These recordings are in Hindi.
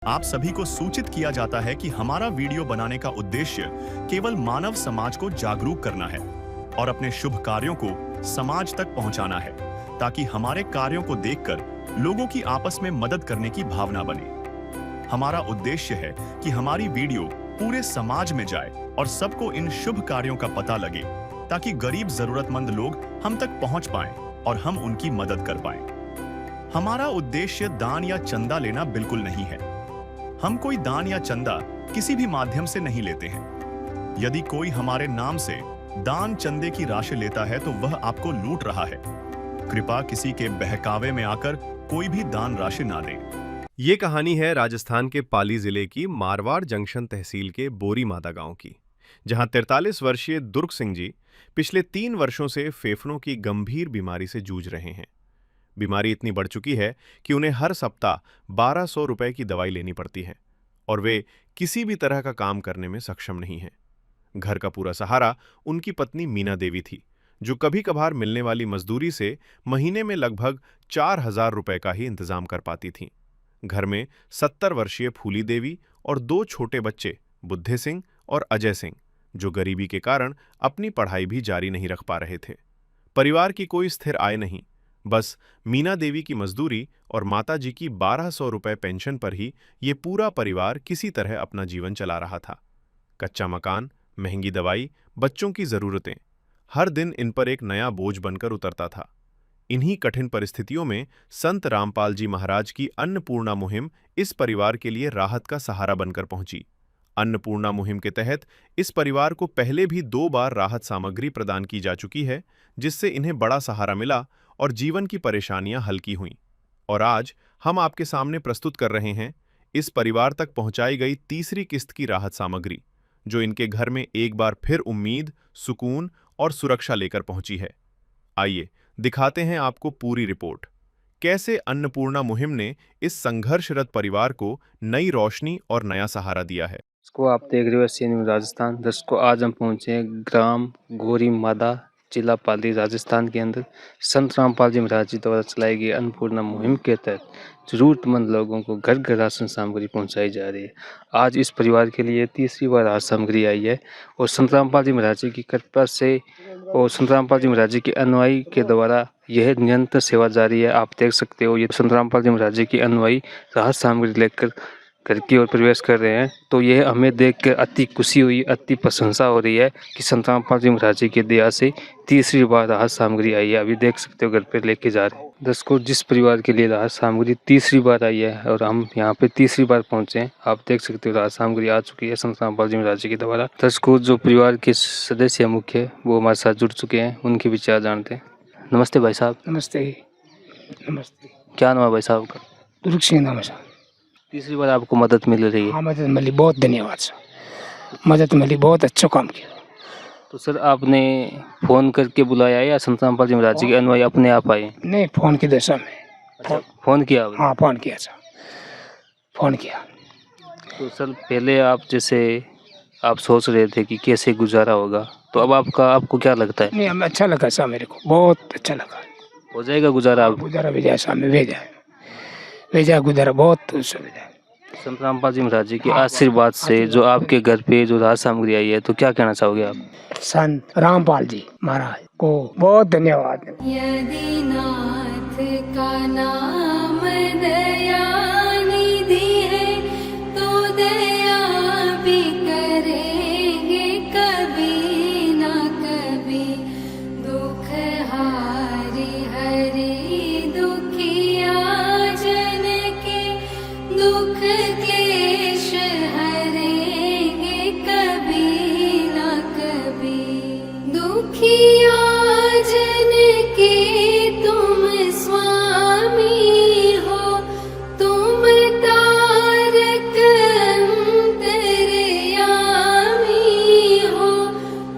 आप सभी को सूचित किया जाता है कि हमारा वीडियो बनाने का उद्देश्य केवल मानव समाज को जागरूक करना है और अपने शुभ कार्यों को समाज तक पहुंचाना है, ताकि हमारे कार्यों को देखकर लोगों की आपस में मदद करने की भावना बने। हमारा उद्देश्य है कि हमारी वीडियो पूरे समाज में जाए और सबको इन शुभ कार्यों का पता लगे, ताकि गरीब जरूरतमंद लोग हम तक पहुंच पाएं और हम उनकी मदद कर पाएं। हमारा उद्देश्य दान या चंदा लेना बिल्कुल नहीं है। हम कोई दान या चंदा किसी भी माध्यम से नहीं लेते हैं। यदि कोई हमारे नाम से दान चंदे की राशि लेता है तो वह आपको लूट रहा है। कृपया किसी के बहकावे में आकर कोई भी दान राशि ना दें। ये कहानी है राजस्थान के पाली जिले की मारवाड़ जंक्शन तहसील के बोरी मादा गांव की, जहां 43 वर्षीय दुर्ग सिंह जी पिछले 3 वर्षों से फेफड़ों की गंभीर बीमारी से जूझ रहे हैं। बीमारी इतनी बढ़ चुकी है कि उन्हें हर सप्ताह 1200 रुपए की दवाई लेनी पड़ती है और वे किसी भी तरह का काम करने में सक्षम नहीं हैं। घर का पूरा सहारा उनकी पत्नी मीना देवी थी, जो कभी कभार मिलने वाली मजदूरी से महीने में लगभग 4000 रुपए का ही इंतजाम कर पाती थीं। घर में 70 वर्षीय फूली देवी और 2 छोटे बच्चे बुद्धे सिंह और अजय सिंह, जो गरीबी के कारण अपनी पढ़ाई भी जारी नहीं रख पा रहे थे। परिवार की कोई स्थिर आय नहीं, बस मीना देवी की मजदूरी और माताजी की 1200 रुपए पेंशन पर ही ये पूरा परिवार किसी तरह अपना जीवन चला रहा था। कच्चा मकान, महंगी दवाई, बच्चों की जरूरतें, हर दिन इन पर एक नया बोझ बनकर उतरता था। इन्हीं कठिन परिस्थितियों में संत रामपाल जी महाराज की अन्नपूर्णा मुहिम इस परिवार के लिए राहत का सहारा बनकर पहुंची। अन्नपूर्णा मुहिम के तहत इस परिवार को पहले भी 2 बार राहत सामग्री प्रदान की जा चुकी है, जिससे इन्हें बड़ा सहारा मिला और जीवन की परेशानियां हल्की हुईं। और आज हम आपके सामने प्रस्तुत कर रहे हैं इस परिवार तक पहुंचाई गई तीसरी किस्त की राहत सामग्री, जो इनके घर में एक बार फिर उम्मीद, सुकून और सुरक्षा लेकर पहुंची है। आइए दिखाते हैं आपको पूरी रिपोर्ट, कैसे अन्नपूर्णा मुहिम ने इस संघर्षरत परिवार को नई रोशनी और नया सहारा दिया है। इसको आप देख रहे हो सीन राजस्थान। दोस्तों आज हम पहुंचे हैं ग्राम गोरी मादा, जिला पाली, राजस्थान के अंदर। संत रामपाल जी महाराज जी द्वारा चलाई गई अन्नपूर्णा मुहिम के तहत जरूरतमंद लोगों को घर घर राशन सामग्री पहुंचाई जा रही है। आज इस परिवार के लिए तीसरी बार राशन सामग्री आई है और संत रामपाल जी महाराज जी की कृपा से और संत रामपाल जी महाराज जी के अनुयायी के द्वारा यह निरंतर सेवा जारी है। आप देख सकते हो, ये संत रामपाल जी महाराज जी के अनुयायी राहत सामग्री लेकर घर की ओर प्रवेश कर रहे हैं। तो यह हमें देखकर अति खुशी हुई, अति प्रशंसा हो रही है कि संत रामपाल जी महाराज जी की दया से तीसरी बार राहत सामग्री आई है। अभी देख सकते हो घर पे लेके जा रहे हैं। दर्शकों, जिस परिवार के लिए राहत सामग्री तीसरी बार आई है और हम यहाँ पे तीसरी बार पहुंचे हैं, आप देख सकते हो राहत सामग्री आ चुकी है संत रामपाल जी महाराज जी के द्वारा। दर्शकों, जो परिवार के सदस्य मुख्य वो हमारे साथ जुड़ चुके हैं, उनके विचार जानते हैं। नमस्ते भाई साहब। नमस्ते। नमस्ते। क्या नाम है भाई साहब का? दुर्ग सिंह नाम है साहब। तीसरी बार आपको मदद मिल रही है? हाँ, मदद मिली, बहुत धन्यवाद सर, मदद मिली, बहुत अच्छा काम किया। तो सर आपने फोन करके बुलाया है या संत रामपाल जी महाराज जी के अनुयायी अपने आप आए? नहीं, फोन की दशा में। अच्छा, फोन किया आपने? हाँ, फोन किया सर, फोन किया। तो सर पहले आप जैसे आप सोच रहे थे कि कैसे गुजारा होगा, तो अब आपको क्या लगता है? नहीं, हमें अच्छा लगा सर, मेरे को बहुत अच्छा लगा। हो जाएगा गुजारा? आप गुजारा भेजा सामने, भेजा गुजारा बहुत सुविधा। संत रामपाल जी महाराज जी के आशीर्वाद से जो आपके घर पे जो राहत सामग्री आई है, तो क्या कहना चाहोगे आप? संत रामपाल जी महाराज को बहुत धन्यवाद। यदि नाथ का नाम दया निधि है, तो दया भी करेंगे कभी ना कभी। दुख हारी हरि दुखिया जन के, दुख क्लेश हरेंगे कभी ना कभी। दुखिया जन के तुम स्वामी हो, तुम तारक अंतर्यामी हो।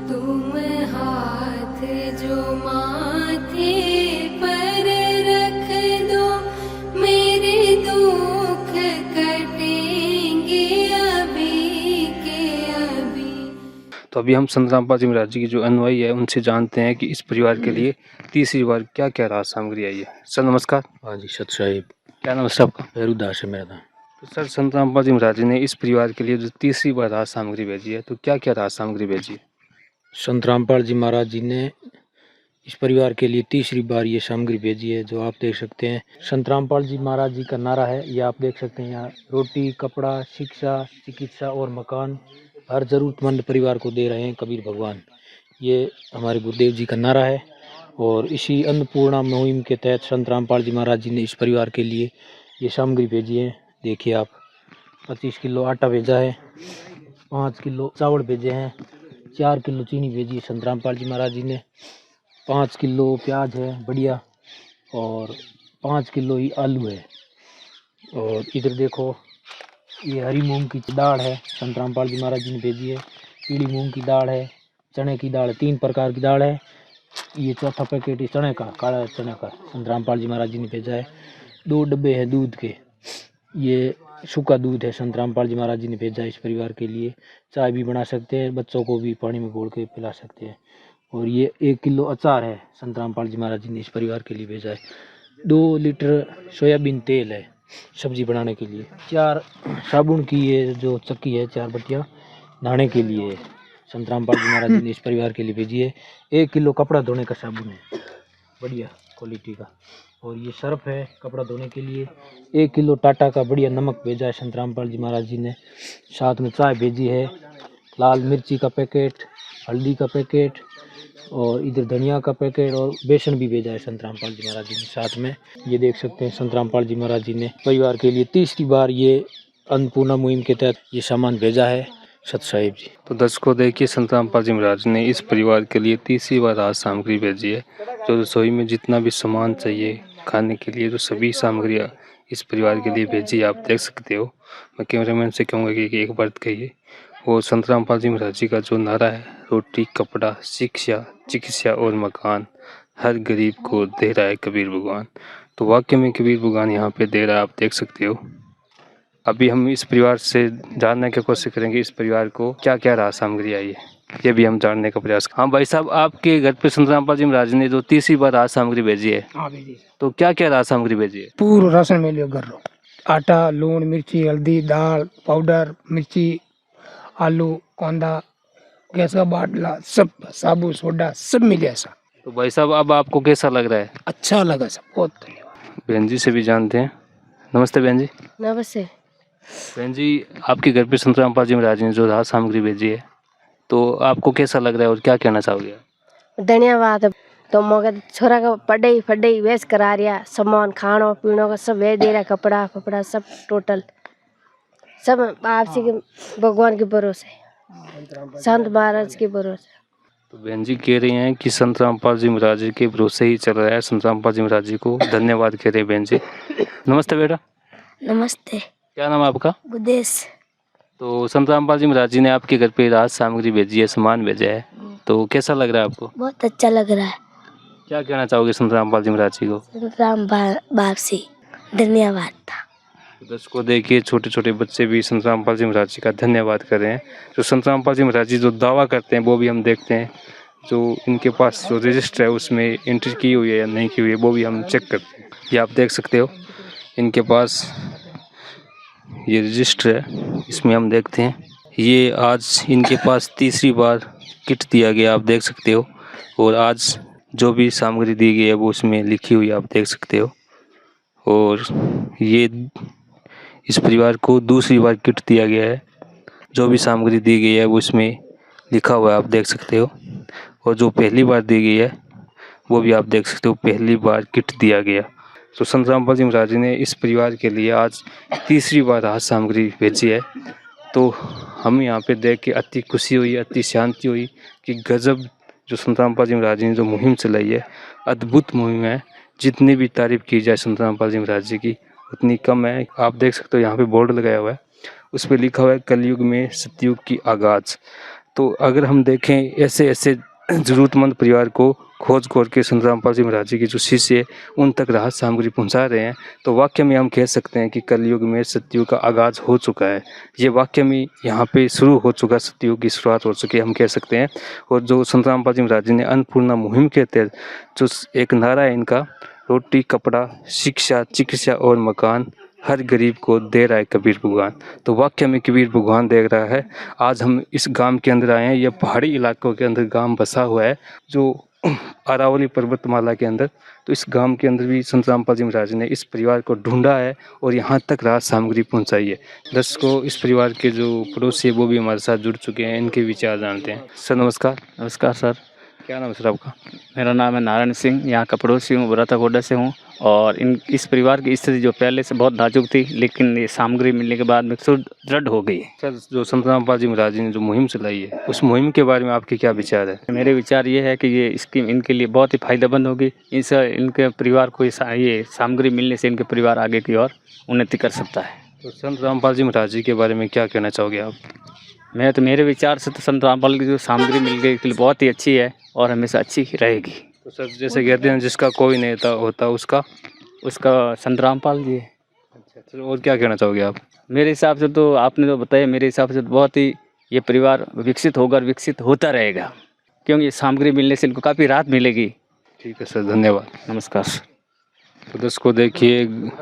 तुम हाथ जो माथे पर रख दो, मेरे दुख कटेंगे अभी के अभी। तो अभी हम संत रामपाल जी महाराज जी की जो अनुयायी है उनसे जानते हैं कि इस परिवार के लिए तीसरी बार क्या क्या राहत सामग्री आई है। सर नमस्कार। हाँ जी, सत साहिब। क्या नाम है सर आपका? भैरू दास है मेरा नाम। तो सर संत रामपाल जी महाराज जी ने इस परिवार के लिए जो तीसरी बार राहत सामग्री भेजी है, तो क्या क्या राहत सामग्री भेजी है? संत रामपाल जी महाराज जी ने इस परिवार के लिए तीसरी बार ये सामग्री भेजी है, जो आप देख सकते हैं। संत रामपाल जी महाराज जी का नारा है, ये आप देख सकते हैं यहाँ। रोटी, कपड़ा, शिक्षा, चिकित्सा और मकान हर जरूरतमंद परिवार को दे रहे हैं कबीर भगवान। ये हमारे गुरुदेव जी का नारा है। और इसी अन्नपूर्णा मुहिम के तहत संत रामपाल जी महाराज जी ने इस परिवार के लिए ये सामग्री भेजी है। देखिए आप, 25 किलो आटा भेजा है, 5 किलो चावल भेजे हैं, 4 किलो चीनी भेजी है संत रामपाल जी महाराज जी ने, 5 किलो प्याज है बढ़िया, और 5 किलो ही आलू है। और इधर देखो, ये हरी मूंग की दाल है, संत रामपाल जी महाराज जी ने भेजी है। पीली मूंग की दाल है, चने की दाल है, 3 प्रकार की दाल है। ये चौथा पैकेट ये चने का, काला चने का, संत रामपाल जी महाराज जी ने भेजा है। 2 डब्बे हैं दूध के, ये सूखा दूध है, संत रामपाल जी महाराज जी ने भेजा है इस परिवार के लिए। चाय भी बना सकते हैं, बच्चों को भी पानी में घोल के पिला सकते हैं। और ये 1 किलो अचार है, संत रामपाल जी महाराज जी ने इस परिवार के लिए भेजा है। 2 लीटर सोयाबीन तेल है सब्जी बनाने के लिए। 4 साबुन की ये जो चक्की है, 4 बटिया नहाने के लिए संत रामपाल जी महाराज जी ने इस परिवार के लिए भेजी है। 1 किलो कपड़ा धोने का साबुन है बढ़िया क्वालिटी का। और ये सर्फ है कपड़ा धोने के लिए। 1 किलो टाटा का बढ़िया नमक भेजा है संत रामपाल जी महाराज जी ने। साथ में चाय भेजी है, लाल मिर्ची का पैकेट, हल्दी का पैकेट, और इधर धनिया का पैकेट, और बेसन भी भेजा है संत रामपाल जी महाराज जी ने साथ में। ये देख सकते हैं संत रामपाल जी महाराज जी ने परिवार के लिए तीसरी बार ये अन्नपूर्णा मुहिम के तहत ये सामान भेजा है। सत साहिब जी। तो दर्शकों देखिए, संत रामपाल जी महाराज ने इस परिवार के लिए तीसरी बार राहत सामग्री भेजी है। जो रसोई में जितना भी सामान चाहिए खाने के लिए, तो सभी सामग्रियाँ इस परिवार के लिए भेजी है, आप देख सकते हो। मैं कैमरामैन से कहूँगा कि एक बात कहिए। और संत रामपाल जी महाराज जी का जो नारा है, रोटी, कपड़ा, शिक्षा, चिकित्सा और मकान हर गरीब को दे रहा है कबीर भगवान। तो वाकई में कबीर भगवान यहाँ पे दे रहा है, आप देख सकते हो। अभी हम इस परिवार से जानने की कोशिश करेंगे इस परिवार को क्या क्या राहत सामग्री आई है, ये भी हम जानने का प्रयास। हाँ भाई साहब, आपके घर पे संत रामपाल जी महाराज ने जो तीसरी बार राहत सामग्री भेजी है, हाँ भेजी। तो क्या क्या राहत सामग्री भेजी है? पूरा राशन मिलियो घर रो। आटा, लूण, मिर्ची, हल्दी, दाल पाउडर, मिर्ची, आलू, कांदा, गैस का बाटला, सब साबुन, सोडा सब मिले ऐसा। तो भाई साहब, अब आपको कैसा लग रहा है? अच्छा लगा सब, बहुत धन्यवाद। बहन जी से भी जानते हैं। नमस्ते बहन जी। नमस्ते। बहन जी, आपके घर पे संत रामपाल जी महाराज ने जो राहत सामग्री भेजी है, तो आपको कैसा लग रहा है और क्या कहना चाहोगे? धन्यवाद। तो मगर छोरा का पढ़ाई फढ़ाई वेस्ट करा रिया, सामान खानो पीनो का सब वे दे रहा, कपड़ा फपड़ा सब टोटल सब आपसी के भगवान के भरोसे, संत महाराज के भरोसे। तो बहन जी कह रही हैं कि संत रामपाल जी महाराज जी के भरोसे ही चल रहा है। संत रामपाल जी महाराज जी को धन्यवाद कह रहे हैं बहन जी। नमस्ते बेटा। नमस्ते। क्या नाम है आपका? गुदेश। तो संत रामपाल जी महाराज जी ने आपके घर पे राहत सामग्री भेजी है, सामान भेजा है, तो कैसा लग रहा है आपको? बहुत अच्छा लग रहा है। क्या कहना चाहोगे संत रामपाल जी महाराज जी को? संत राम बाप से धन्यवाद था। दर्शकों देखिए, छोटे छोटे बच्चे भी संत रामपाल जी महाराज जी का धन्यवाद कर रहे हैं। जो संत रामपाल जी महाराज जी जो दावा करते हैं वो भी हम देखते हैं। जो इनके पास जो रजिस्टर है उसमें एंट्री की हुई है या नहीं की हुई है, वो भी हम चेक करते हैं। ये आप देख सकते हो, इनके पास ये रजिस्टर है, इसमें हम देखते हैं। ये आज इनके पास तीसरी बार किट दिया गया, आप देख सकते हो। और आज जो भी सामग्री दी गई है वो उसमें लिखी हुई है, आप देख सकते हो। और ये इस परिवार को दूसरी बार किट दिया गया है, जो भी सामग्री दी गई है वो इसमें लिखा हुआ है, आप देख सकते हो। और जो पहली बार दी गई है वो भी आप देख सकते हो, पहली बार किट दिया गया। तो संत रामपाल जी महाराज जी ने इस परिवार के लिए आज तीसरी बार राहत सामग्री भेजी है। तो हम यहाँ पे देख के अति खुशी हुई, अति शांति हुई कि गजब जो संत रामपाल जी महाराज जी ने जो मुहिम चलाई है, अद्भुत मुहिम है। जितनी भी तारीफ की जाए संत रामपाल जी महाराज जी की उतनी कम है। आप देख सकते हो यहाँ पे बोर्ड लगाया हुआ है, उस पर लिखा हुआ है कलयुग में सतयुग की आगाज। तो अगर हम देखें ऐसे ऐसे ज़रूरतमंद परिवार को खोज खोज के संत रामपाल जी महाराज जी के जो शिष्य उन तक राहत सामग्री पहुंचा रहे हैं, तो वाकई में हम कह सकते हैं कि कलयुग में सतयुग का आगाज़ हो चुका है। ये वाकई में यहाँ पे शुरू हो चुका, सतयुग की शुरुआत हो चुकी है, हम कह सकते हैं। और जो संत रामपाल जी महाराज जी ने अन्नपूर्णा मुहिम के तहत जो एक नारा है इनका, रोटी, कपड़ा, शिक्षा, चिकित्सा और मकान हर गरीब को दे रहा है कबीर भगवान। तो वाकई में कबीर भगवान दे रहा है। आज हम इस गांव के अंदर आए हैं। यह पहाड़ी इलाकों के अंदर गांव बसा हुआ है, जो अरावली पर्वतमाला के अंदर। तो इस गांव के अंदर भी संत रामपाल जी महाराज ने इस परिवार को ढूंढा है और यहाँ तक राहत सामग्री पहुँचाई है। दर्शकों, इस परिवार के जो पड़ोसी है वो भी हमारे साथ जुड़ चुके हैं, इनके विचार जानते हैं। सर नमस्कार। नमस्कार सर। क्या नाम है सर आपका? मेरा नाम है नारायण सिंह, यहाँ का पड़ोसी हूँ, बुराताकोटा से हूँ। और इस परिवार की स्थिति जो पहले से बहुत नाजुक थी, लेकिन ये सामग्री मिलने के बाद में सुदृढ़ हो गई है। सर, जो संत रामपाल जी महाराज जी ने जो मुहिम चलाई है, उस मुहिम के बारे में आपके क्या विचार है? मेरे विचार ये है कि ये स्कीम इनके लिए बहुत ही फायदेमंद होगी। इनके परिवार को ये सामग्री मिलने से इनके परिवार आगे की ओर उन्नति कर सकता है। तो संत रामपाल जी महाराज जी के बारे में क्या कहना चाहोगे आप? मेरे विचार से तो संत रामपाल की जो सामग्री मिल गई इसके लिए बहुत ही अच्छी है और हमेशा अच्छी ही रहेगी। तो सर, जैसे कहते हैं जिसका कोई नेता होता उसका संत रामपाल जी है। अच्छा, तो और क्या कहना चाहोगे आप? मेरे हिसाब से तो आपने जो बताया, मेरे हिसाब से तो बहुत ही ये परिवार विकसित होगा और विकसित होता रहेगा, क्योंकि ये सामग्री मिलने से इनको काफ़ी राहत मिलेगी। ठीक है सर, धन्यवाद। नमस्कार सर। तो दर्शकों, देखिए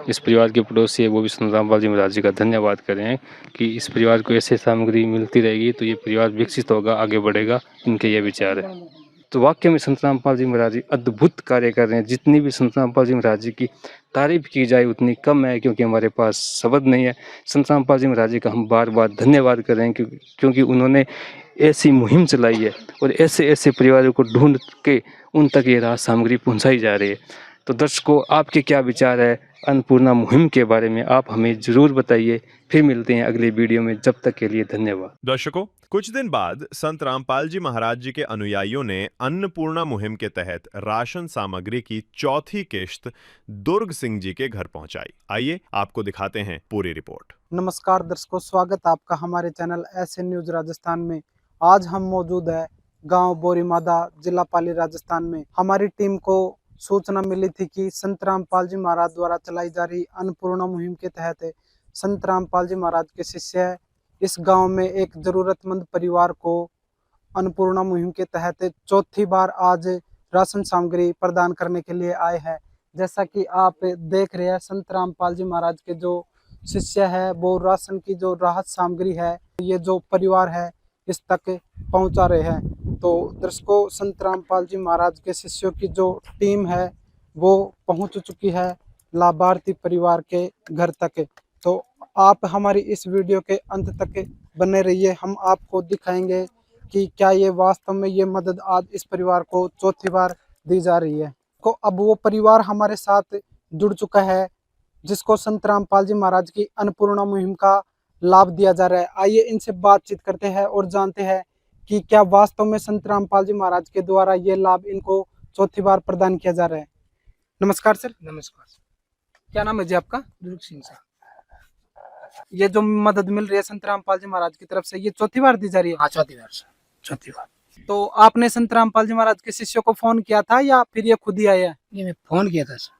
इस परिवार के पड़ोसी है वो भी संत रामपाल जी महाराज जी का धन्यवाद कर रहे हैं कि इस परिवार को ऐसे सामग्री मिलती रहेगी तो ये परिवार विकसित होगा, आगे बढ़ेगा, इनके ये विचार है। तो वाकई में संत रामपाल जी महाराज जी अद्भुत कार्य कर रहे हैं। जितनी भी संत रामपाल जी महाराज जी की तारीफ की जाए उतनी कम है, क्योंकि हमारे पास शब्द नहीं है। संत रामपाल जी महाराज जी का हम बार बार धन्यवाद कर रहे हैं, क्योंकि उन्होंने ऐसी मुहिम चलाई है और ऐसे ऐसे परिवारों को ढूंढ के उन तक ये राहत सामग्री पहुँचाई जा रही है। तो दर्शकों, आपके क्या विचार है अन्नपूर्णा मुहिम के बारे में, आप हमें ज़रूर बताइए। फिर मिलते हैं अगले वीडियो में, जब तक के लिए धन्यवाद। दर्शकों, कुछ दिन बाद संत रामपाल जी महाराज जी के अनुयायियों ने अन्नपूर्णा मुहिम के तहत राशन सामग्री की चौथी किश्त दुर्ग सिंह जी के घर पहुंचाई। आइए आपको दिखाते हैं पूरी रिपोर्ट। नमस्कार दर्शकों, स्वागत आपका हमारे चैनल एसएन न्यूज राजस्थान में। आज हम मौजूद है गांव बोरी मादा, जिला पाली, राजस्थान में। हमारी टीम को सूचना मिली थी कि संत रामपाल जी महाराज द्वारा चलाई जा रही अन्नपूर्णा मुहिम के तहत संत रामपाल जी महाराज के शिष्य इस गांव में एक जरूरतमंद परिवार को अन्नपूर्णा मुहिम के तहत चौथी बार आज राशन सामग्री प्रदान करने के लिए आए हैं। जैसा कि आप देख रहे हैं, संत रामपाल जी महाराज के जो शिष्य है वो राशन की जो राहत सामग्री है ये जो परिवार है इस तक पहुंचा रहे हैं। तो दर्शकों, संत रामपाल जी महाराज के शिष्यों की जो टीम है वो पहुंच चुकी है लाभार्थी परिवार के घर तक। तो आप हमारी इस वीडियो के अंत तक बने रहिए। हम आपको दिखाएंगे कि क्या ये वास्तव में ये मदद आज इस परिवार को चौथी बार दी जा रही है। को अब वो परिवार हमारे साथ जुड़ चुका है जिसको संत रामपाल जी महाराज की अन्नपूर्णा मुहिम का लाभ दिया जा रहा है। आइए इनसे बातचीत करते हैं और जानते हैं कि क्या वास्तव में संत रामपाल जी महाराज के द्वारा ये लाभ इनको चौथी बार प्रदान किया जा रहा है। नमस्कार सर। नमस्कार। क्या नाम है जी आपका? दुर्ग सिंह साहब। ये जो मदद मिल रही है संत रामपाल जी महाराज की तरफ से, ये चौथी बार दी जा रही है? हाँ, चौथी बार सर, चौथी बार। तो आपने संत रामपाल जी महाराज के शिष्यों को फोन किया था या फिर ये खुद ही आए हैं? ये मैं फोन किया था सर।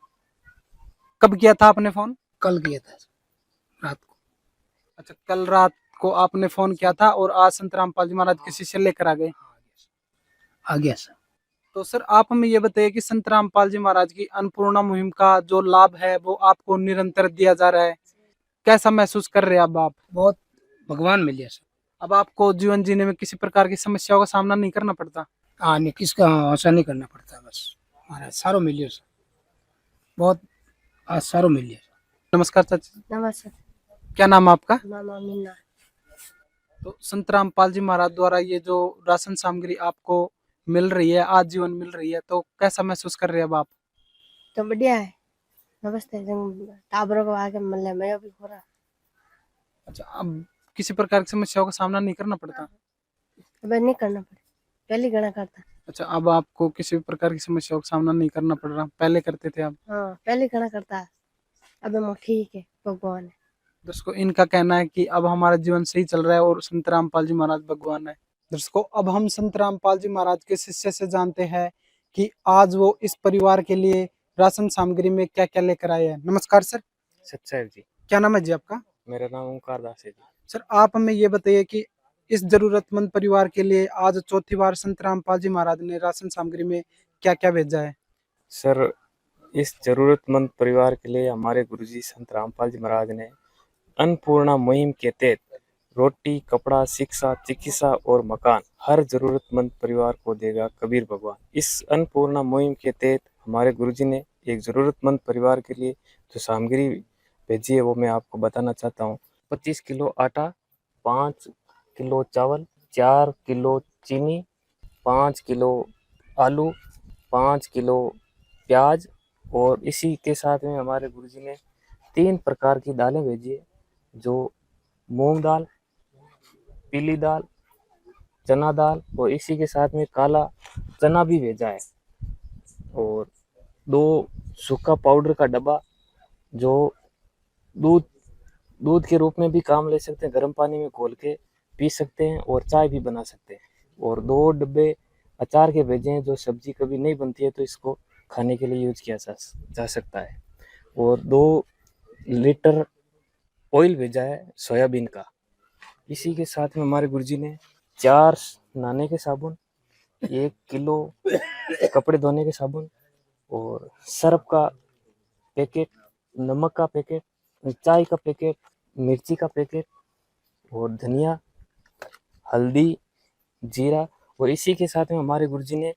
कब किया था आपने फोन? कल किया था सर, रात को। अच्छा, कल रात को आपने फोन किया था और आज संत रामपाल जी महाराज के शिष्य लेकर आ गए। आ गया सर। तो सर, आप हमें ये बताइए कि संत रामपाल जी महाराज की अन्नपूर्णा मुहिम का जो लाभ है वो आपको निरंतर दिया जा रहा है, कैसा महसूस कर रहे हैं अब आप? बहुत भगवान मिल गया सर। अब आपको जीवन जीने में किसी प्रकार की समस्याओं का सामना नहीं करना पड़ता? हाँ, नहीं, किसका आशा नहीं करना पड़ता। बस महाराज सारो मिल गया सर, बहुत आज सारो मिल गया। नमस्कार चाचा। नमस्कार। क्या नाम है आपका? मामा मीना। तो संत रामपाल जी महाराज द्वारा ये जो राशन सामग्री आपको मिल रही है, आज जीवन मिल रही है, तो कैसा महसूस कर रहे हैं अब आप? तो बढ़िया है। नमस्ते। टाबरों को आगे मिलने में भी हो रहा। अच्छा, अब किसी प्रकार की समस्याओं का सामना नहीं करना पड़ता? अब नहीं करना पड़े, पहले गणा करता। अच्छा, अब आपको किसी भी प्रकार की समस्याओं का सामना नहीं करना पड़ रहा, पहले करते थे आप? हाँ, पहले गणा करता है। अब हम ठीक है, भगवान है। दर्शकों, इनका कहना है कि अब हमारा जीवन सही चल रहा है और संत रामपाल जी महाराज भगवान है। दर्शकों, अब हम संत रामपाल जी महाराज के शिष्य से जानते हैं कि आज वो इस परिवार के लिए राशन सामग्री में क्या क्या लेकर आए हैं। नमस्कार सर। सत्साहेब जी। क्या नाम है जी आपका? मेरा नाम ओंकार दास है जी। सर, आप हमें ये बताइए कि इस जरूरतमंद परिवार के लिए आज चौथी बार संत रामपाल जी महाराज ने राशन सामग्री में क्या क्या भेजा है? सर, इस जरूरतमंद परिवार के लिए हमारे गुरुजी संत रामपाल जी महाराज ने अन्नपूर्णा मुहिम के तहत रोटी, कपड़ा, शिक्षा, चिकित्सा और मकान हर जरूरतमंद परिवार को देगा कबीर भगवान। इस अन्नपूर्णा मुहिम के तहत हमारे गुरुजी ने एक जरूरतमंद परिवार के लिए जो सामग्री भेजी है वो मैं आपको बताना चाहता हूँ। 25 किलो आटा, 5 किलो चावल, 4 किलो चीनी, 5 किलो आलू, 5 किलो प्याज और इसी के साथ में हमारे गुरुजी ने 3 प्रकार की दालें भेजी है, जो मूंग दाल, पीली दाल, चना दाल और इसी के साथ में काला चना भी भेजा है और 2 सूखा पाउडर का डब्बा जो दूध के रूप में भी काम ले सकते हैं, गर्म पानी में घोल के पी सकते हैं और चाय भी बना सकते हैं और 2 डब्बे अचार के भेजे हैं, जो सब्जी कभी नहीं बनती है तो इसको खाने के लिए यूज किया जा सकता है और 2 लीटर ऑयल भेजा है सोयाबीन का। इसी के साथ में हमारे गुरुजी ने 4 नहाने के साबुन, 1 किलो कपड़े धोने के साबुन और सर्फ का पैकेट, नमक का पैकेट, चाय का पैकेट, मिर्ची का पैकेट और धनिया, हल्दी, जीरा और इसी के साथ में हमारे गुरुजी ने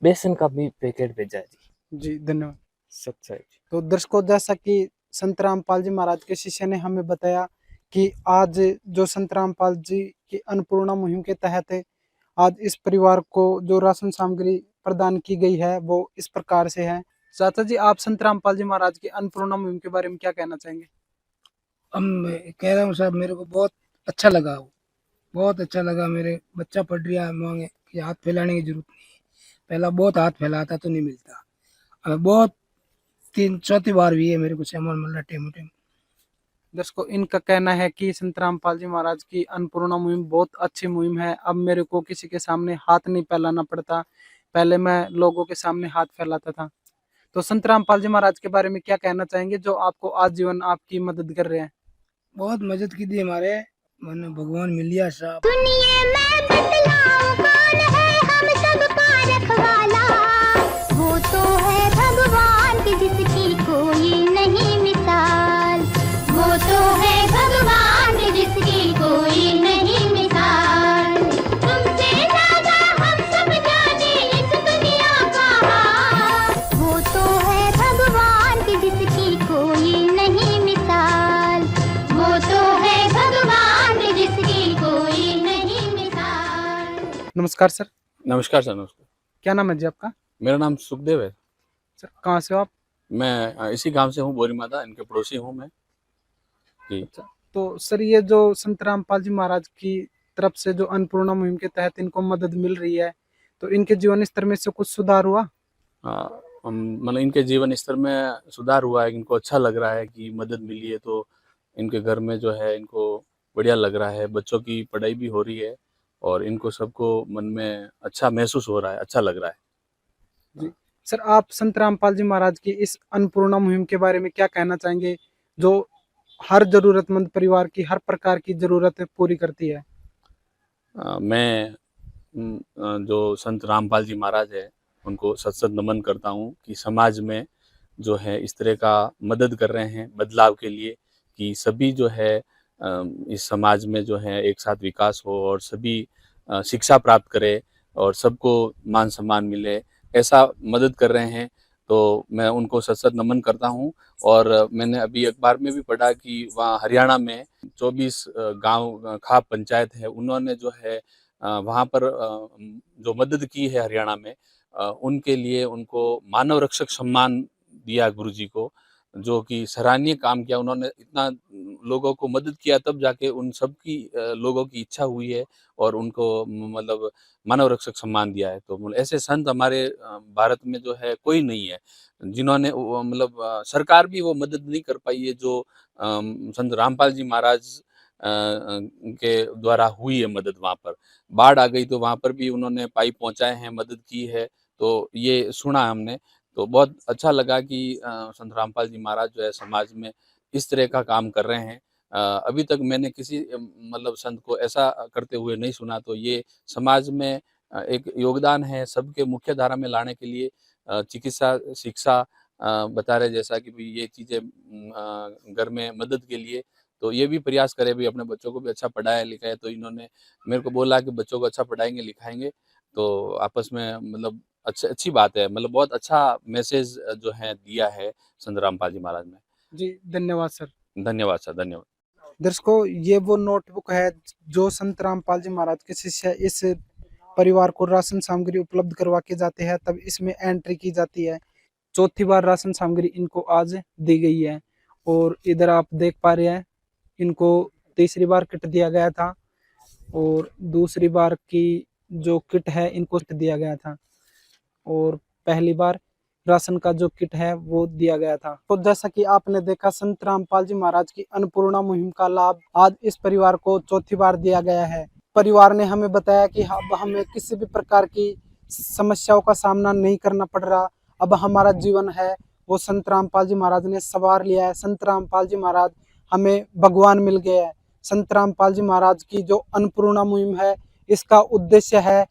बेसन का भी पैकेट भेजा है जी। जी धन्यवाद। सच्चाई जी। तो दर्शकों, जैसा कि संत रामपाल जी महाराज के शिष्य ने हमें बताया कि आज जो संत रामपाल जी की अन्नपूर्णा मुहिम के तहत आज इस परिवार को जो राशन सामग्री प्रदान की गई है वो इस प्रकार से है। चाचा जी, आप संत रामपाल जी महाराज की अन्नपूर्णा मुहिम के बारे में क्या कहना चाहेंगे? अब मैं कह रहा हूँ साहब, मेरे को बहुत अच्छा लगा, वो बहुत अच्छा लगा। मेरे बच्चा पढ़ रहा है, मांगे कि हाथ फैलाने की जरूरत नहीं है। पहला बहुत हाथ फैलाता तो नहीं मिलता, अब बहुत 3 चौथी बार भी है मेरे को सामान मिल रहा टेम टेम। दर्शकों, इनका कहना है कि संत रामपाल जी महाराज की अन्नपूर्णा मुहिम बहुत अच्छी मुहिम है। अब मेरे को किसी के सामने हाथ नहीं फैलाना पड़ता, पहले मैं लोगों के सामने हाथ फैलाता था। तो संत रामपाल जी महाराज के बारे में क्या कहना चाहेंगे, जो आपको आजीवन आपकी मदद कर रहे हैं? बहुत मदद की थी हमारे, मैंने भगवान मिल गया साहब। सुनिए मैं बतलाऊं कौन है हम सबका रखवाला, वो तो है भगवान की जिसकी कोई नहीं मिसाल, वो तो है भगवान की जिसकी कोई नहीं मिसाल। तुमसे ज्यादा हम सब जाने इस दुनिया का हाल, वो तो है भगवान की जिसकी कोई नहीं मिसाल, वो तो है भगवान की जिसकी कोई नहीं मिसाल। नमस्कार सर। नमस्कार सर। नमस्कार। क्या नाम है जी आपका? मेरा नाम सुखदेव है सर, कहाँ से हो आप? मैं इसी गांव से हूँ, बोरी माता, इनके पड़ोसी हूँ मैं जी। तो सर, ये जो संत रामपाल जी महाराज की तरफ से जो अन्नपूर्णा मुहिम के तहत इनको मदद मिल रही है, तो इनके जीवन स्तर में से कुछ सुधार हुआ? मतलब इनके जीवन स्तर में सुधार हुआ है, इनको अच्छा लग रहा है कि मदद मिली है, तो इनके घर में जो है इनको बढ़िया लग रहा है, बच्चों की पढ़ाई भी हो रही है और इनको सबको मन में अच्छा महसूस हो रहा है, अच्छा लग रहा है जी सर, आप संत रामपाल जी महाराज की इस अन्नपूर्णा मुहिम के बारे में क्या कहना चाहेंगे, जो हर जरूरतमंद परिवार की हर प्रकार की जरूरत पूरी करती है? मैं जो संत रामपाल जी महाराज है उनको सत सत नमन करता हूँ कि समाज में जो है इस तरह का मदद कर रहे हैं बदलाव के लिए, कि सभी जो है इस समाज में जो है एक साथ विकास हो और सभी शिक्षा प्राप्त करे और सबको मान सम्मान मिले, ऐसा मदद कर रहे हैं। तो मैं उनको सत सत नमन करता हूँ। और मैंने अभी अखबार में भी पढ़ा कि वहाँ हरियाणा में 24 गांव खाप पंचायत है, उन्होंने जो है वहाँ पर जो मदद की है हरियाणा में, उनके लिए उनको मानव रक्षक सम्मान दिया गुरुजी को, जो कि सराहनीय काम किया उन्होंने। इतना लोगों को मदद किया तब जाके उन सब की लोगों की इच्छा हुई है और उनको मतलब मानव रक्षक सम्मान दिया है। तो मतलब ऐसे संत हमारे भारत में जो है कोई नहीं है जिन्होंने मतलब सरकार भी वो मदद नहीं कर पाई है जो संत रामपाल जी महाराज के द्वारा हुई है मदद। वहाँ पर बाढ़ आ गई तो वहाँ पर भी उन्होंने पाइप पहुँचाए हैं, मदद की है, तो ये सुना हमने। तो बहुत अच्छा लगा कि संत रामपाल जी महाराज जो है समाज में इस तरह का काम कर रहे हैं। अभी तक मैंने किसी मतलब संत को ऐसा करते हुए नहीं सुना, तो ये समाज में एक योगदान है सबके मुख्य धारा में लाने के लिए। चिकित्सा, शिक्षा बता रहे जैसा कि भाई ये चीज़ें घर में मदद के लिए, तो ये भी प्रयास करें भाई अपने बच्चों को भी अच्छा पढ़ाया लिखाया। तो इन्होंने मेरे को बोला कि बच्चों को अच्छा पढ़ाएंगे लिखाएंगे, तो आपस में मतलब अच्छी बात है, मतलब बहुत अच्छा मैसेज जो है दिया है संत रामपाल जी महाराज ने। जी धन्यवाद सर। धन्यवाद सर, धन्यवाद। दर्शकों, ये वो नोटबुक है जो संत रामपाल जी महाराज के शिष्य इस परिवार को राशन सामग्री उपलब्ध करवा के जाते हैं, तब इसमें एंट्री की जाती है। चौथी बार राशन सामग्री इनको आज दी गई है और इधर आप देख पा रहे हैं इनको तीसरी बार किट दिया गया था और दूसरी बार की जो किट है इनको दिया गया था और पहली बार राशन का जो किट है वो दिया गया था। तो जैसा कि आपने देखा, संत रामपाल जी महाराज की अन्नपूर्णा मुहिम का लाभ आज इस परिवार को चौथी बार दिया गया है। परिवार ने हमें बताया कि अब हमें किसी भी प्रकार की समस्याओं का सामना नहीं करना पड़ रहा। अब हमारा जीवन है वो संत रामपाल जी महाराज ने संवार लिया है। संत रामपाल जी महाराज हमें भगवान मिल गए हैं। संत रामपाल जी महाराज की जो अन्नपूर्णा मुहिम है, इसका उद्देश्य है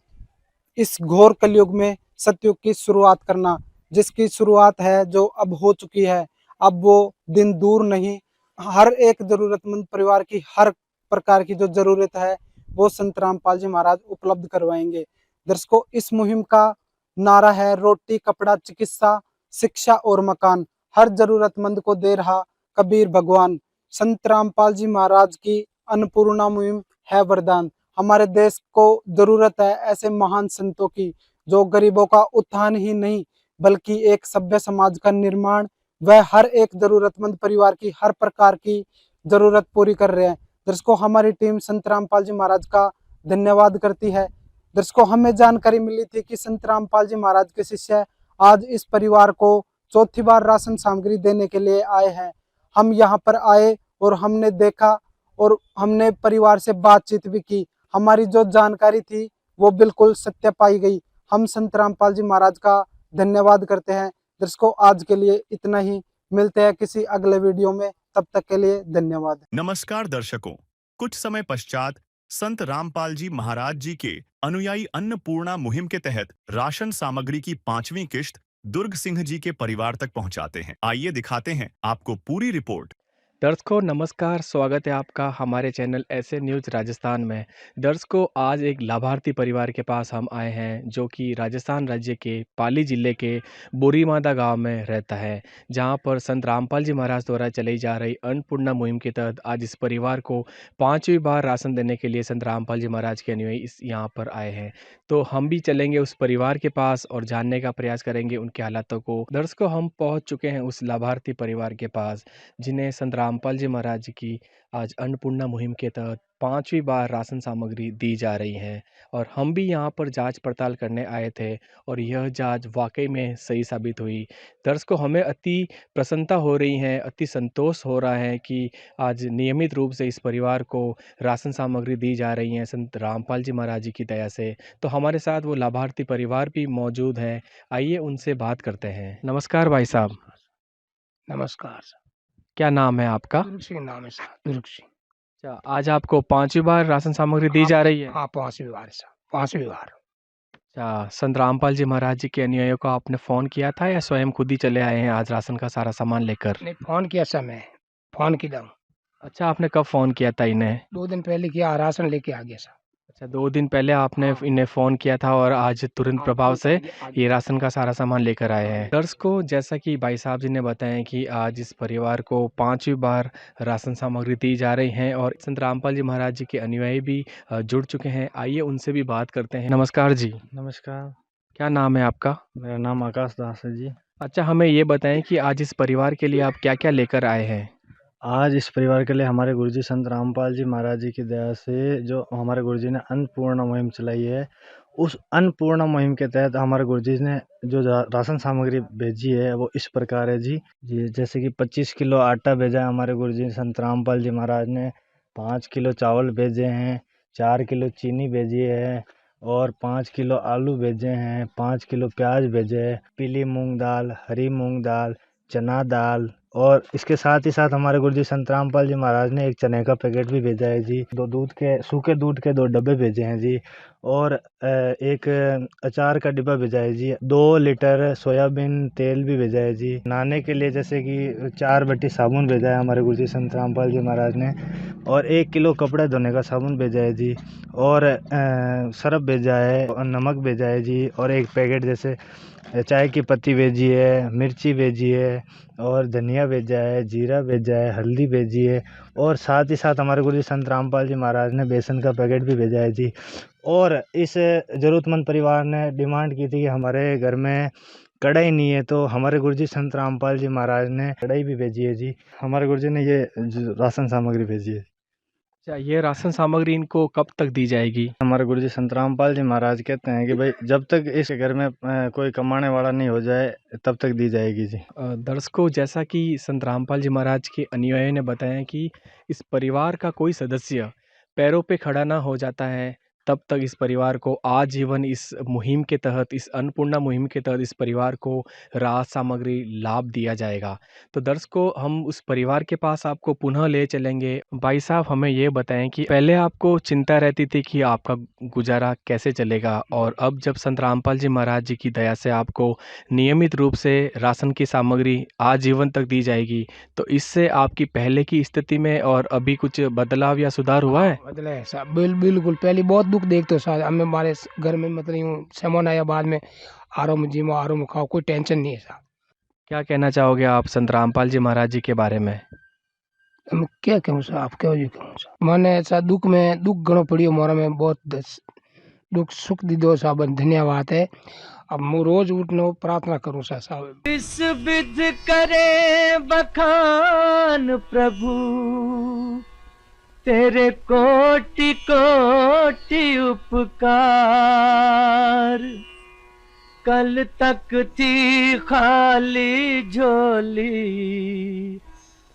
इस घोर कलयुग में सतयुग की शुरुआत करना, जिसकी शुरुआत है जो अब हो चुकी है। अब वो दिन दूर नहीं, हर एक जरूरतमंद परिवार की हर प्रकार की जो जरूरत है वो संत रामपाल जी महाराज उपलब्ध करवाएंगे। दर्शकों, इस मुहिम का नारा है रोटी कपड़ा चिकित्सा शिक्षा और मकान, हर जरूरतमंद को दे रहा कबीर भगवान। संत रामपाल जी महाराज की अन्नपूर्णा मुहिम है वरदान। हमारे देश को जरूरत है ऐसे महान संतों की जो गरीबों का उत्थान ही नहीं बल्कि एक सभ्य समाज का निर्माण व हर एक जरूरतमंद परिवार की हर प्रकार की जरूरत पूरी कर रहे हैं। दर्शकों, हमारी टीम संत रामपाल जी महाराज का धन्यवाद करती है। दर्शकों, हमें जानकारी मिली थी कि संत रामपाल जी महाराज के शिष्य आज इस परिवार को चौथी बार राशन सामग्री देने के लिए आए हैं। हम यहाँ पर आए और हमने देखा और हमने परिवार से बातचीत भी की। हमारी जो जानकारी थी वो बिल्कुल सत्य पाई गई। हम संत रामपाल जी महाराज का धन्यवाद करते हैं। दर्शकों, आज के लिए इतना ही। मिलते हैं किसी अगले वीडियो में, तब तक के लिए धन्यवाद। नमस्कार दर्शकों, कुछ समय पश्चात संत रामपाल जी महाराज जी के अनुयायी अन्नपूर्णा मुहिम के तहत राशन सामग्री की 5वीं किश्त दुर्ग सिंह जी के परिवार तक पहुंचाते हैं। आइए दिखाते हैं आपको पूरी रिपोर्ट। दर्शकों नमस्कार, स्वागत है आपका हमारे चैनल ऐसे न्यूज़ राजस्थान में। दर्शकों, आज एक लाभार्थी परिवार के पास हम आए हैं जो कि राजस्थान राज्य के पाली ज़िले के बोरीमादा गांव में रहता है, जहां पर संत रामपाल जी महाराज द्वारा चलाई जा रही अन्नपूर्णा मुहिम के तहत आज इस परिवार को 5वीं बार राशन देने के लिए संत रामपाल जी महाराज के अनुयायी यहाँ पर आए हैं। तो हम भी चलेंगे उस परिवार के पास और जानने का प्रयास करेंगे उनके हालातों को। दर्शकों, हम पहुँच चुके हैं उस लाभार्थी परिवार के पास जिन्हें संत रामपाल जी महाराज जी की आज अन्नपूर्णा मुहिम के तहत 5वीं बार राशन सामग्री दी जा रही है। और हम भी यहाँ पर जांच पड़ताल करने आए थे और यह जांच वाकई में सही साबित हुई। दर्शकों, हमें अति प्रसन्नता हो रही है, अति संतोष हो रहा है कि आज नियमित रूप से इस परिवार को राशन सामग्री दी जा रही है संत रामपाल जी महाराज जी की दया से। तो हमारे साथ वो लाभार्थी परिवार भी मौजूद हैं, आइए उनसे बात करते हैं। नमस्कार भाई साहब। नमस्कार। क्या नाम है आपका? दुर्ग सिंह नाम है साहब, दुर्ग सिंह। अच्छा, आज आपको 5वीं बार राशन सामग्री दी जा रही है? हाँ, 5वीं बार साहब, 5वीं बार। अच्छा, संत रामपाल जी महाराज जी के अनुयायियों को आपने फ़ोन किया था या स्वयं खुद ही चले आए हैं आज राशन का सारा सामान लेकर? नहीं, फोन किया समय, फोन किया। अच्छा, आपने कब फ़ोन किया था इन्हें? 2 दिन पहले किया, राशन लेके आ गया साहब। अच्छा, 2 दिन पहले आपने इन्हें फ़ोन किया था और आज तुरंत प्रभाव से ये राशन का सारा सामान लेकर आए हैं। दर्शकों, जैसा कि भाई साहब जी ने बताया कि आज इस परिवार को 5वीं बार राशन सामग्री दी जा रही है और संत रामपाल जी महाराज जी के अनुयायी भी जुड़ चुके हैं। आइए उनसे भी बात करते हैं। नमस्कार जी। नमस्कार। क्या नाम है आपका? मेरा नाम आकाश दास है जी। अच्छा, हमें ये बताएं कि आज इस परिवार के लिए आप क्या-क्या लेकर आए हैं? आज इस परिवार के लिए हमारे गुरुजी संत रामपाल जी महाराज जी की दया से जो हमारे गुरुजी ने अन्नपूर्णा मुहिम चलाई है, उस अन्नपूर्णा मुहिम के तहत हमारे गुरुजी ने जो राशन सामग्री भेजी है वो इस प्रकार है जी। जैसे कि 25 किलो आटा भेजा है हमारे गुरुजी संत रामपाल जी महाराज ने, 5 किलो चावल भेजे हैं, 4 किलो चीनी भेजी है और 5 किलो आलू भेजे हैं, 5 किलो प्याज भेजे हैं, पीली मूंग दाल, हरी मूंग दाल, चना दाल और इसके साथ ही साथ हमारे गुरुजी संत रामपाल जी महाराज ने एक चने का पैकेट भी भेजा है जी। 2 सूखे दूध के 2 डब्बे भेजे हैं जी और एक अचार का डिब्बा भेजा है जी। 2 लीटर सोयाबीन तेल भी भेजा है जी। नहाने के लिए जैसे कि 4 बट्टी साबुन भेजा है हमारे गुरुजी संत रामपाल जी महाराज ने, और 1 किलो कपड़े धोने का साबुन भेजा है जी, और सर्फ भेजा है, और नमक भेजा है जी, और एक पैकेट जैसे चाय की पत्ती भेजी है, मिर्ची भेजी है, और धनिया भेजा है, जीरा भेजा है, हल्दी भेजी है, और साथ ही साथ हमारे गुरुजी संत रामपाल जी महाराज ने बेसन का पैकेट भी भेजा है जी। और इस ज़रूरतमंद परिवार ने डिमांड की थी कि हमारे घर में कढ़ाई नहीं है, तो हमारे गुरुजी संत रामपाल जी महाराज ने कढ़ाई भी भेजी है जी। हमारे गुरुजी ने ये राशन सामग्री भेजी है। अच्छा, ये राशन सामग्री इनको कब तक दी जाएगी? हमारे गुरुजी संत रामपाल जी महाराज कहते हैं कि भाई जब तक इस घर में कोई कमाने वाला नहीं हो जाए तब तक दी जाएगी जी। दर्शकों, जैसा कि संत रामपाल जी महाराज के अनुयायियों ने बताया कि इस परिवार का कोई सदस्य पैरों पे खड़ा ना हो जाता है तब तक इस परिवार को आजीवन इस मुहिम के तहत, इस अन्नपूर्णा मुहिम के तहत इस परिवार को राहत सामग्री लाभ दिया जाएगा। तो दर्शकों, हम उस परिवार के पास आपको पुनः ले चलेंगे। भाई साहब, हमें ये बताएं कि पहले आपको चिंता रहती थी कि आपका गुजारा कैसे चलेगा, और अब जब संत रामपाल जी महाराज जी की दया से आपको नियमित रूप से राशन की सामग्री आजीवन तक दी जाएगी, तो इससे आपकी पहले की स्थिति में और अभी कुछ बदलाव या सुधार हुआ है? बदला है साहब, बिल्कुल। पहले बहुत दुख देखते हो साहब, हमें हमारे घर में मतलब यूँ सामान आया, बाद में आरो में जिमो, आरो में खाओ, कोई टेंशन नहीं है साहब। क्या कहना चाहोगे आप संत रामपाल जी महाराज जी के बारे में? हम क्या कहूँ साहब, क्या जी कहूँ साहब, माने ऐसा दुख में दुख घणो पड़ियो मोरा में, बहुत दुख सुख दी दो साहब, धन्यवाद है। अब मैं रोज उठनो प्रार्थना करूँ साहब। इस विध करे बखान प्रभु, तेरे कोटि कोटि उपकार। कल तक थी खाली झोली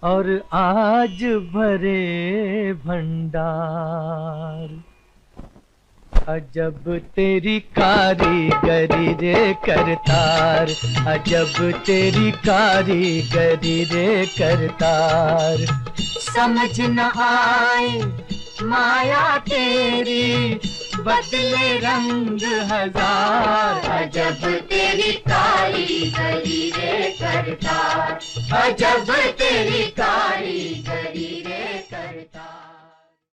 और आज भरे भंडार। अजब तेरी कारीगरी रे करतार, अजब तेरी कारीगरी रे करतार। समझ न आए माया तेरी, बदले रंग हजार। अजब तेरी कारीगरी रे करतार, अजब तेरी कारीगरी रे करतार।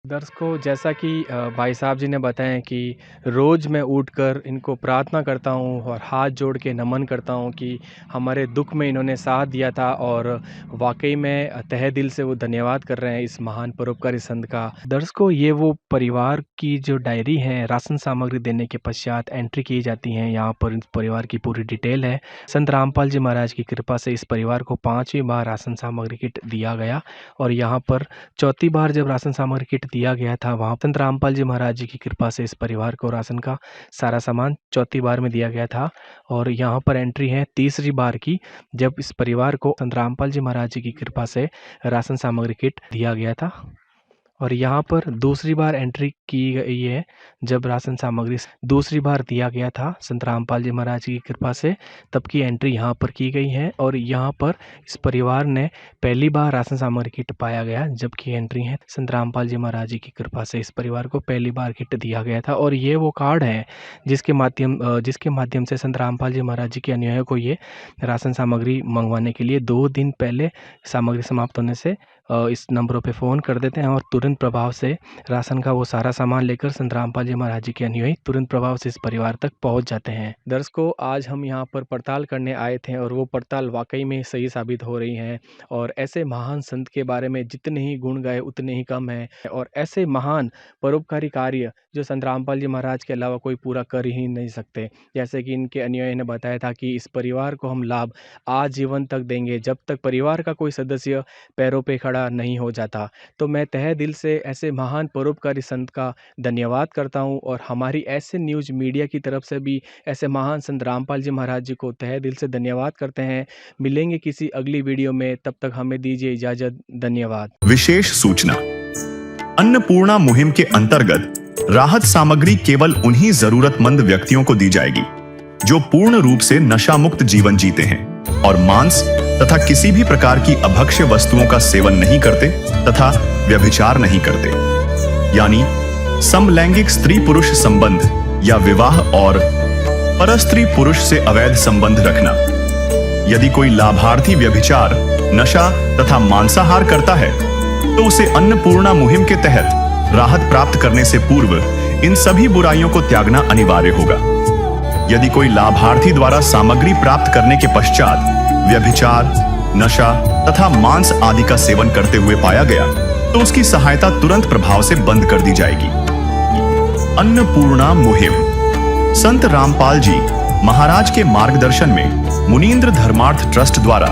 दर्शकों, जैसा कि भाई साहब जी ने बताया कि रोज़ मैं उठकर इनको प्रार्थना करता हूं और हाथ जोड़ के नमन करता हूं कि हमारे दुख में इन्होंने साथ दिया था, और वाकई में तहे दिल से वो धन्यवाद कर रहे हैं इस महान परोपकारी संत का। दर्शकों, ये वो परिवार की जो डायरी है, राशन सामग्री देने के पश्चात एंट्री की जाती हैं। यहाँ पर इस परिवार की पूरी डिटेल है। संत रामपाल जी महाराज की कृपा से इस परिवार को 5वीं बार राशन सामग्री किट दिया गया, और यहाँ पर 4थी बार जब राशन सामग्री किट दिया गया था, वहाँ संत रामपाल जी महाराज जी की कृपा से इस परिवार को राशन का सारा सामान 4थी बार में दिया गया था। और यहाँ पर एंट्री है 3री बार की, जब इस परिवार को संत रामपाल जी महाराज जी की कृपा से राशन सामग्री किट दिया गया था। और यहाँ पर 2री बार एंट्री की गई है, जब राशन सामग्री 2री बार दिया गया था संत रामपाल जी महाराज की कृपा से, तब की एंट्री यहाँ पर की गई है। और यहाँ पर इस परिवार ने पहली बार राशन सामग्री किट पाया गया, जबकि एंट्री है संत रामपाल जी महाराज जी की कृपा से इस परिवार को पहली बार किट दिया गया था। और ये वो कार्ड है जिसके माध्यम से संत रामपाल जी महाराज जी के अनुयायियों को ये राशन सामग्री मंगवाने के लिए 2 दिन पहले सामग्री समाप्त होने से इस नंबरों पे फ़ोन कर देते हैं, और तुरंत प्रभाव से राशन का वो सारा सामान लेकर संत रामपाल जी महाराज जी के अनुयायी तुरंत प्रभाव से इस परिवार तक पहुंच जाते हैं। दर्शकों, आज हम यहाँ पर पड़ताल करने आए थे, और वो पड़ताल वाकई में सही साबित हो रही है। और ऐसे महान संत के बारे में जितने ही गुण गाए उतने ही कम है, और ऐसे महान परोपकारी कार्य जो संत रामपाल जी महाराज के अलावा कोई पूरा कर ही नहीं सकते। जैसे कि इनके अनुयायी ने बताया था कि इस परिवार को हम लाभ आजीवन तक देंगे जब तक परिवार का कोई सदस्य पैरों पे खड़ा नहीं हो जाता। तो मैं तहे दिल से ऐसे महान परोपकारी संत का धन्यवाद करता हूं, और हमारी ऐसे न्यूज़ मीडिया की तरफ से भी ऐसे महान संत रामपाल जी महाराज जी को तहे दिल से धन्यवाद करते हैं। मिलेंगे किसी अगली वीडियो में, तब तक हमें दीजिए इजाजत। धन्यवाद। विशेष सूचना, अन्नपूर्णा मुहिम के अंतर्गत राहत सामग्री केवल उन्हीं जरूरतमंद व्यक्तियों को दी जाएगी जो पूर्ण रूप से नशा मुक्त जीवन जीते हैं और मांस तथा किसी भी प्रकार की अभक्ष्य वस्तुओं का सेवन नहीं करते तथा व्यभिचार नहीं करते, यानी समलैंगिक स्त्री पुरुष संबंध या विवाह और परस्त्री पुरुष से अवैध संबंध रखना। यदि कोई लाभार्थी व्यभिचार, नशा तथा मांसाहार करता है तो उसे अन्नपूर्णा मुहिम के तहत राहत प्राप्त करने से पूर्व इन सभी बुराइयों को त्यागना अनिवार्य होगा। यदि कोई लाभार्थी द्वारा सामग्री प्राप्त करने के पश्चात व्यभिचार, नशा तथा मांस आदि का सेवन करते हुए पाया गया तो उसकी सहायता तुरंत प्रभाव से बंद कर दी जाएगी। अन्नपूर्णा मुहिम। संत रामपाल जी महाराज के मार्गदर्शन में मुनींद्र धर्मार्थ ट्रस्ट द्वारा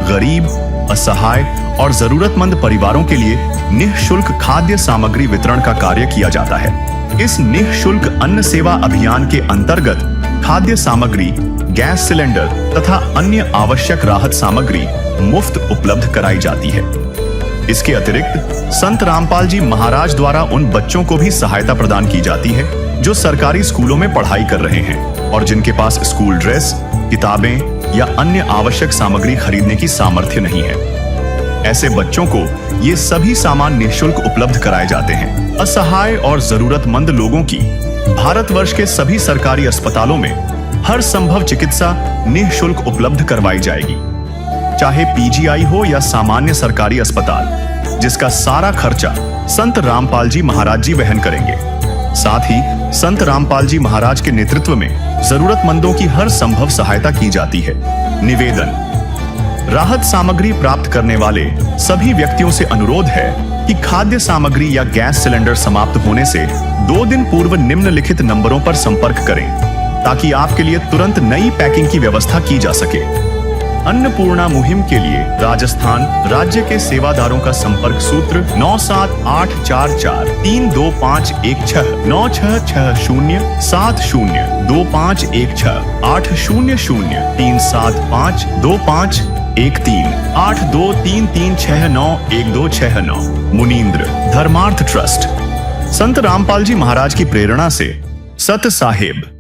गरीब, असहाय और जरूरतमंद परिवारों के लिए निःशुल्क खाद्य सामग्री वितरण का कार्य किया जाता है। इस निःशुल्क अन्न सेवा अभियान के अंतर्गत खाद्य सामग्री, गैस सिलेंडर तथा अन्य आवश्यक राहत सामग्री मुफ्त उपलब्ध कराई जाती है। इसके अतिरिक्त संत रामपाल जी महाराज द्वारा उन बच्चों को भी सहायता प्रदान की जाती है जो सरकारी स्कूलों में पढ़ाई कर रहे हैं और जिनके पास स्कूल ड्रेस, किताबें या अन्य आवश्यक सामग्री खरीदने की सामर्थ्य नहीं है। ऐसे बच्चों को ये सभी सामान निःशुल्क उपलब्ध कराए जाते हैं। असहाय और जरूरतमंद लोगों की भारतवर्ष के सभी सरकारी अस्पतालों में हर संभव चिकित्सा निःशुल्क उपलब्ध करवाई जाएगी, चाहे पीजीआई हो या सामान्य सरकारी अस्पताल, जिसका सारा खर्चा संत रामपाल जी महाराज जी वहन करेंगे। साथ ही संत रामपाल जी महाराज के नेतृत्व में जरूरतमंदों की हर संभव सहायता की जाती है। निवेदन। राहत सामग्री प्राप्त करने वाले सभी व्यक्तियों से अनुरोध है कि खाद्य सामग्री या गैस सिलेंडर समाप्त होने से 2 दिन पूर्व निम्नलिखित नंबरों पर संपर्क करें ताकि आपके लिए तुरंत नई पैकिंग की व्यवस्था की जा सके। अन्नपूर्णा मुहिम के लिए राजस्थान राज्य के सेवादारों का संपर्क सूत्र 9784432516 9660702516 80037525213 8233691269। मुनींद्र धर्मार्थ ट्रस्ट। संत रामपाल जी महाराज की प्रेरणा से सत साहेब।